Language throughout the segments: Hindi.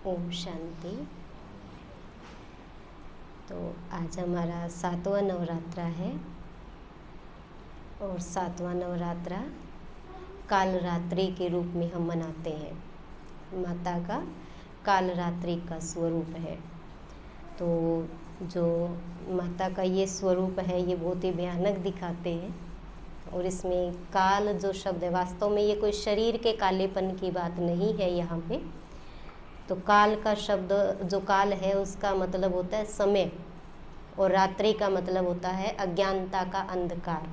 ओम शांति। तो आज हमारा 7वां नवरात्रा है और 7वां नवरात्रा कालरात्रि के रूप में हम मनाते हैं। माता का कालरात्रि का स्वरूप है। तो जो माता का ये स्वरूप है ये बहुत ही भयानक दिखाते हैं। और इसमें काल जो शब्द है, वास्तव में ये कोई शरीर के कालेपन की बात नहीं है यहाँ पे। तो काल का शब्द, जो काल है उसका मतलब होता है समय, और रात्रि का मतलब होता है अज्ञानता का अंधकार।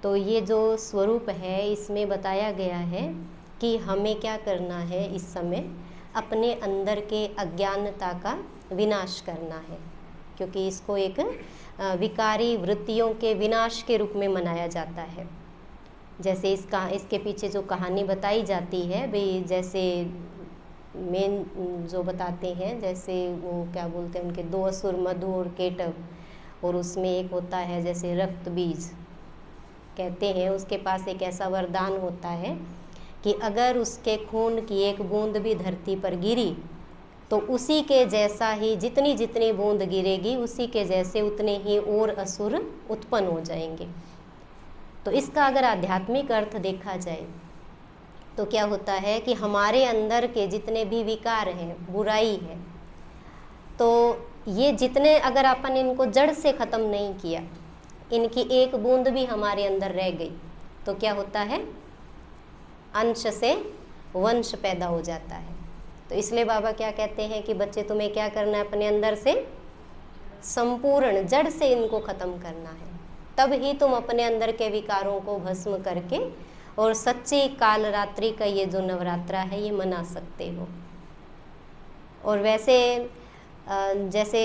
तो ये जो स्वरूप है इसमें बताया गया है कि हमें क्या करना है, इस समय अपने अंदर के अज्ञानता का विनाश करना है, क्योंकि इसको एक विकारी वृत्तियों के विनाश के रूप में मनाया जाता है। जैसे इसके पीछे जो कहानी बताई जाती है भाई, जैसे मेन जो बताते हैं, जैसे वो क्या बोलते हैं, उनके दो असुर मधु और केटव, और उसमें एक होता है जैसे रक्त बीज कहते हैं, उसके पास एक ऐसा वरदान होता है कि अगर उसके खून की एक बूंद भी धरती पर गिरी तो उसी के जैसा ही, जितनी जितनी बूंद गिरेगी उसी के जैसे उतने ही और असुर उत्पन्न हो जाएंगे। तो इसका अगर आध्यात्मिक अर्थ देखा जाए तो क्या होता है कि हमारे अंदर के जितने भी विकार हैं, बुराई है, तो ये जितने अगर अपन इनको जड़ से ख़त्म नहीं किया, इनकी एक बूंद भी हमारे अंदर रह गई तो क्या होता है, अंश से वंश पैदा हो जाता है। तो इसलिए बाबा क्या कहते हैं कि बच्चे तुम्हें क्या करना है, अपने अंदर से संपूर्ण जड़ से इनको ख़त्म करना है, तब ही तुम अपने अंदर के विकारों को भस्म करके और सच्ची कालरात्रि का ये जो नवरात्रा है ये मना सकते हो। और वैसे जैसे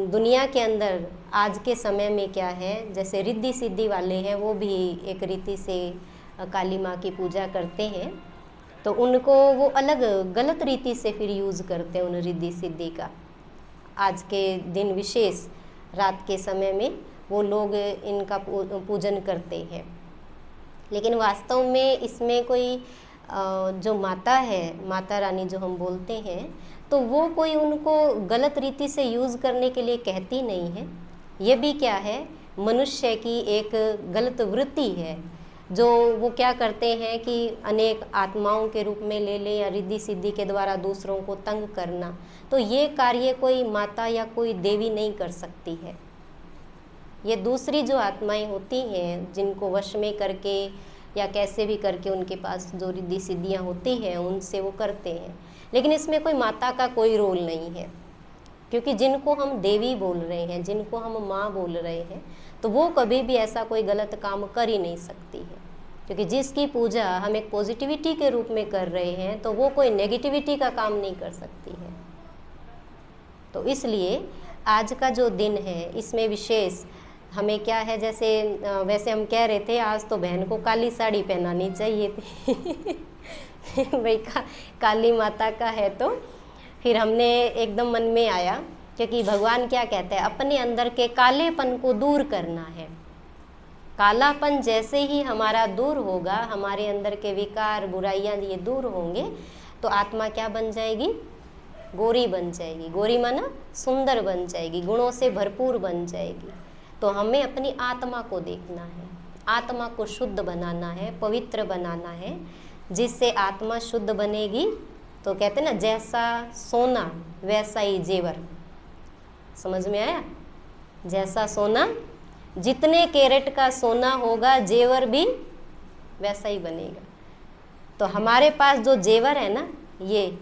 दुनिया के अंदर आज के समय में क्या है, जैसे रिद्धि सिद्धि वाले हैं वो भी एक रीति से काली माँ की पूजा करते हैं, तो उनको वो अलग गलत रीति से फिर यूज़ करते हैं उन रिद्धि सिद्धि का। आज के दिन विशेष रात के समय में वो लोग इनका पूजन करते हैं, लेकिन वास्तव में इसमें कोई जो माता है, माता रानी जो हम बोलते हैं, तो वो कोई उनको गलत रीति से यूज़ करने के लिए कहती नहीं है। ये भी क्या है, मनुष्य की एक गलत वृत्ति है जो वो क्या करते हैं कि अनेक आत्माओं के रूप में ले ले या रिद्धि सिद्धि के द्वारा दूसरों को तंग करना। तो ये कार्य कोई माता या कोई देवी नहीं कर सकती है। ये दूसरी जो आत्माएं होती हैं जिनको वश में करके या कैसे भी करके उनके पास जो रिद्धि सिद्धियाँ होती हैं उनसे वो करते हैं, लेकिन इसमें कोई माता का कोई रोल नहीं है, क्योंकि जिनको हम देवी बोल रहे हैं, जिनको हम माँ बोल रहे हैं, तो वो कभी भी ऐसा कोई गलत काम कर ही नहीं सकती है। क्योंकि जिसकी पूजा हम एक पॉजिटिविटी के रूप में कर रहे हैं तो वो कोई नेगेटिविटी का काम नहीं कर सकती है। तो इसलिए आज का जो दिन है इसमें विशेष हमें क्या है, जैसे वैसे हम कह रहे थे आज तो बहन को काली साड़ी पहनानी चाहिए थी भाई काली माता का है, तो फिर हमने एकदम मन में आया, क्योंकि भगवान क्या कहते हैं, अपने अंदर के कालेपन को दूर करना है। कालापन जैसे ही हमारा दूर होगा, हमारे अंदर के विकार बुराइयां ये दूर होंगे, तो आत्मा क्या बन जाएगी, गोरी बन जाएगी। गोरी माना सुंदर बन जाएगी, गुणों से भरपूर बन जाएगी। तो हमें अपनी आत्मा को देखना है, आत्मा को शुद्ध बनाना है, पवित्र बनाना है, जिससे आत्मा शुद्ध बनेगी। तो कहते हैं ना, जैसा सोना वैसा ही जेवर। समझ में आया? जैसा सोना, जितने कैरेट का सोना होगा जेवर भी वैसा ही बनेगा। तो हमारे पास जो जेवर है ना, ये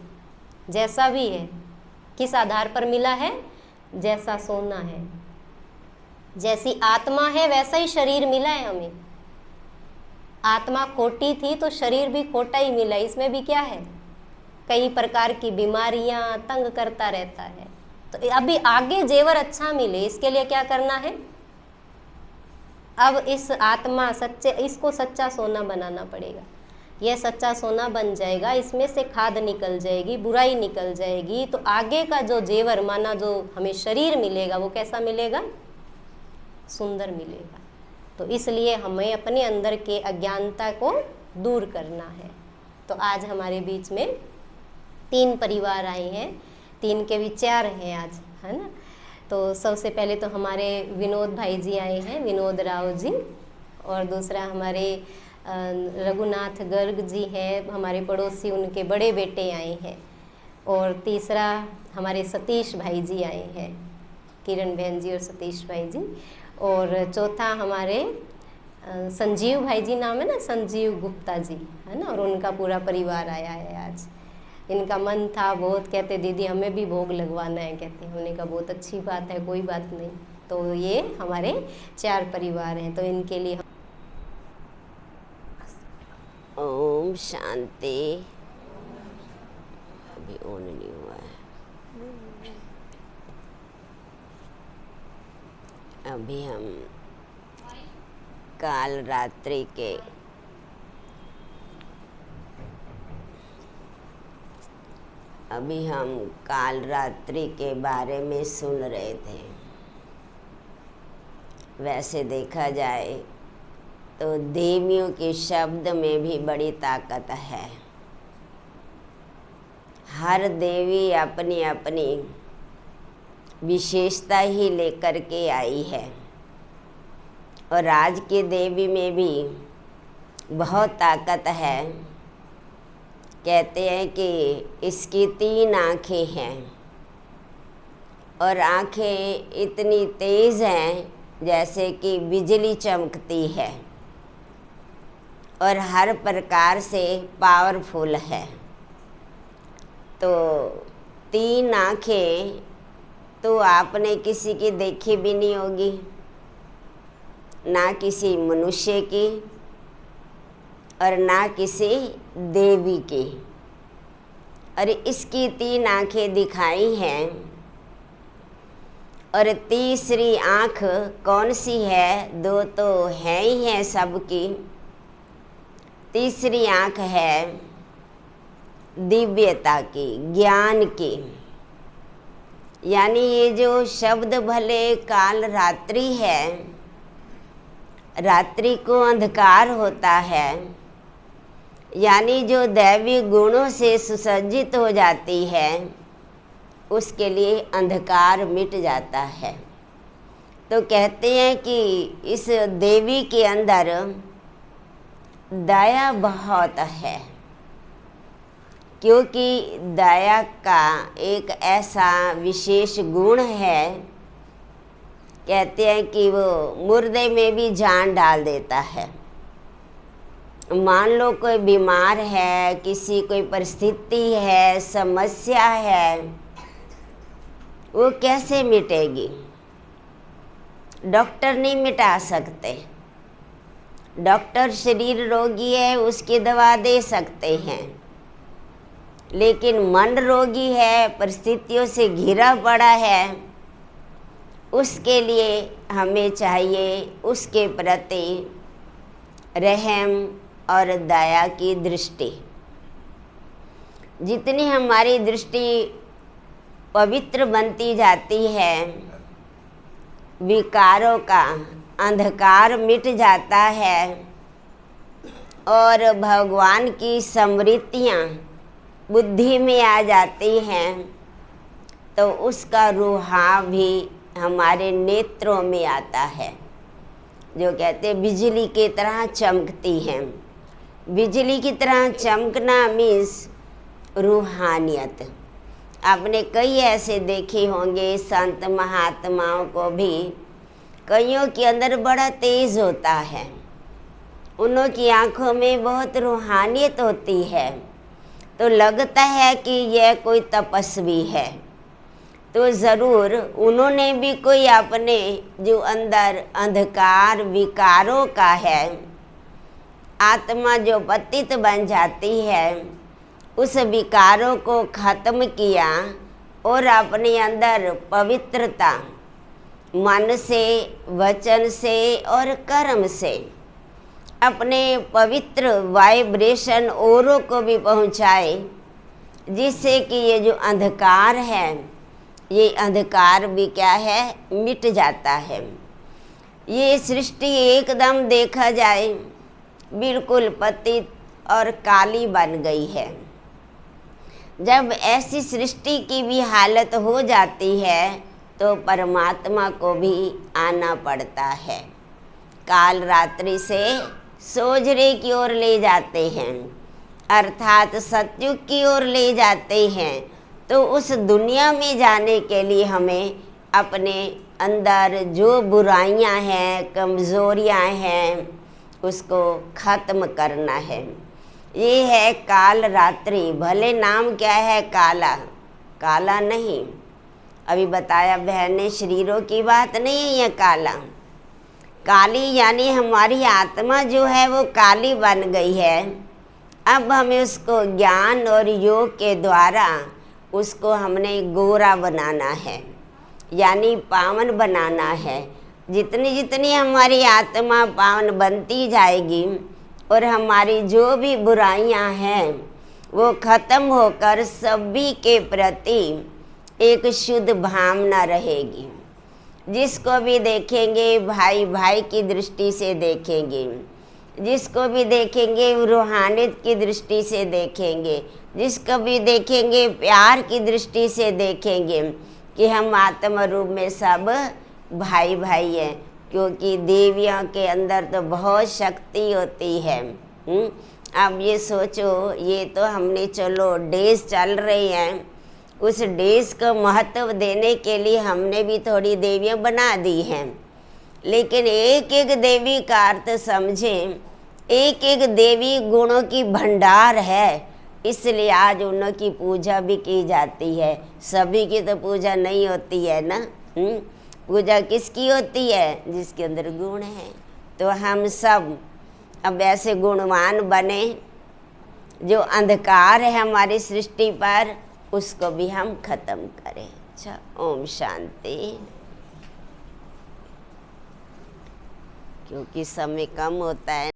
जैसा भी है, किस आधार पर मिला है, जैसा सोना है, जैसी आत्मा है वैसा ही शरीर मिला है हमें। आत्मा खोटी थी तो शरीर भी खोटा ही मिला। इसमें भी क्या है, कई प्रकार की बीमारियां तंग करता रहता है। तो अभी आगे जेवर अच्छा मिले इसके लिए क्या करना है, अब इस आत्मा इसको सच्चा सोना बनाना पड़ेगा। यह सच्चा सोना बन जाएगा, इसमें से खाद निकल जाएगी, बुराई निकल जाएगी, तो आगे का जो जेवर माना जो हमें शरीर मिलेगा वो कैसा मिलेगा, सुंदर मिलेगा। तो इसलिए हमें अपने अंदर के अज्ञानता को दूर करना है। तो आज हमारे बीच में 3 परिवार आए हैं, 3 के भी 4 हैं आज, है ना। तो सबसे पहले तो हमारे विनोद भाई जी आए हैं, विनोद राव जी, और दूसरा हमारे रघुनाथ गर्ग जी हैं, हमारे पड़ोसी, उनके बड़े बेटे आए हैं, और तीसरा हमारे सतीश भाई जी आए हैं, किरण बहन जी और सतीश भाई जी, और चौथा हमारे संजीव भाई जी नाम है ना, संजीव गुप्ता जी, है ना, और उनका पूरा परिवार आया है आज। इनका मन था बहुत, कहते दीदी हमें भी भोग लगवाना है, कहते हैं। हमने कहा बहुत अच्छी बात है, कोई बात नहीं। तो ये हमारे 4 परिवार हैं, तो इनके लिए ओम शांति। अभी ऑन नहीं हुआ है। अभी हम काल रात्रि के बारे में सुन रहे थे। वैसे देखा जाए तो देवियों के शब्द में भी बड़ी ताकत है। हर देवी अपनी अपनी विशेषता ही लेकर के आई है, और आज की देवी में भी बहुत ताकत है। कहते हैं कि इसकी 3 आँखें हैं, और आँखें इतनी तेज़ हैं जैसे कि बिजली चमकती है, और हर प्रकार से पावरफुल है। तो 3 आँखें तो आपने किसी की देखी भी नहीं होगी, ना किसी मनुष्य की और ना किसी देवी की। और इसकी 3 आँखें दिखाई हैं, और तीसरी आँख कौन सी है? 2 तो है ही हैं सबकी। तीसरी आँख है दिव्यता की, ज्ञान की। यानी ये जो शब्द भले काल रात्रि है, रात्रि को अंधकार होता है, यानी जो दैवी गुणों से सुसज्जित हो जाती है उसके लिए अंधकार मिट जाता है। तो कहते हैं कि इस देवी के अंदर दया बहुत है, क्योंकि दया का एक ऐसा विशेष गुण है, कहते हैं कि वो मुर्दे में भी जान डाल देता है। मान लो कोई बीमार है, किसी कोई परिस्थिति है, समस्या है, वो कैसे मिटेगी? डॉक्टर नहीं मिटा सकते। डॉक्टर शरीर रोगी है, उसकी दवा दे सकते हैं, लेकिन मन रोगी है, परिस्थितियों से घिरा पड़ा है, उसके लिए हमें चाहिए उसके प्रति रहम और दया की दृष्टि। जितनी हमारी दृष्टि पवित्र बनती जाती है, विकारों का अंधकार मिट जाता है, और भगवान की स्मृतियाँ बुद्धि में आ जाती हैं, तो उसका रुहाव भी हमारे नेत्रों में आता है। जो कहते हैं बिजली की तरह चमकती हैं। बिजली की तरह चमकना मीन्स रूहानियत। आपने कई ऐसे देखे होंगे संत महात्माओं को भी, कईयों के अंदर बड़ा तेज होता है, उन्हों की आंखों में बहुत रूहानियत होती है, तो लगता है कि यह कोई तपस्वी है। तो ज़रूर उन्होंने भी कोई अपने जो अंदर अंधकार विकारों का है, आत्मा जो पतित बन जाती है, उस विकारों को ख़त्म किया और अपने अंदर पवित्रता मन से, वचन से और कर्म से अपने पवित्र वाइब्रेशन औरों को भी पहुँचाए, जिससे कि ये जो अंधकार है, ये अंधकार भी क्या है, मिट जाता है। ये सृष्टि एकदम देखा जाए बिल्कुल पतित और काली बन गई है। जब ऐसी सृष्टि की भी हालत हो जाती है तो परमात्मा को भी आना पड़ता है। काल रात्रि से सोजरे की ओर ले जाते हैं, अर्थात सतयुग की ओर ले जाते हैं। तो उस दुनिया में जाने के लिए हमें अपने अंदर जो बुराइयां हैं, कमज़ोरियां हैं, उसको ख़त्म करना है। ये है काल रात्रि। भले नाम क्या है, काला, काला नहीं, अभी बताया बहन ने, शरीरों की बात नहीं है ये काला। काली यानी हमारी आत्मा जो है वो काली बन गई है। अब हमें उसको ज्ञान और योग के द्वारा उसको हमने गोरा बनाना है, यानी पावन बनाना है। जितनी जितनी हमारी आत्मा पावन बनती जाएगी और हमारी जो भी बुराइयां हैं वो ख़त्म होकर सभी के प्रति एक शुद्ध भावना रहेगी। जिसको भी देखेंगे भाई भाई की दृष्टि से देखेंगे, जिसको भी देखेंगे रूहानियत की दृष्टि से देखेंगे, जिसको भी देखेंगे प्यार की दृष्टि से देखेंगे कि हम आत्मा रूप में सब भाई भाई हैं। क्योंकि देवियों के अंदर तो बहुत शक्ति होती है। अब ये सोचो, ये तो हमने चलो डेज चल रही हैं, उस डेज को महत्व देने के लिए हमने भी थोड़ी देवियाँ बना दी हैं, लेकिन एक एक देवी का अर्थ समझें। एक एक देवी गुणों की भंडार है, इसलिए आज उनकी पूजा भी की जाती है। सभी की तो पूजा नहीं होती है ना। पूजा किसकी होती है? जिसके अंदर गुण है। तो हम सब अब ऐसे गुणवान बने, जो अंधकार है हमारी सृष्टि पर उसको भी हम खत्म करें। अच्छा, ओम शांति। क्योंकि समय कम होता है।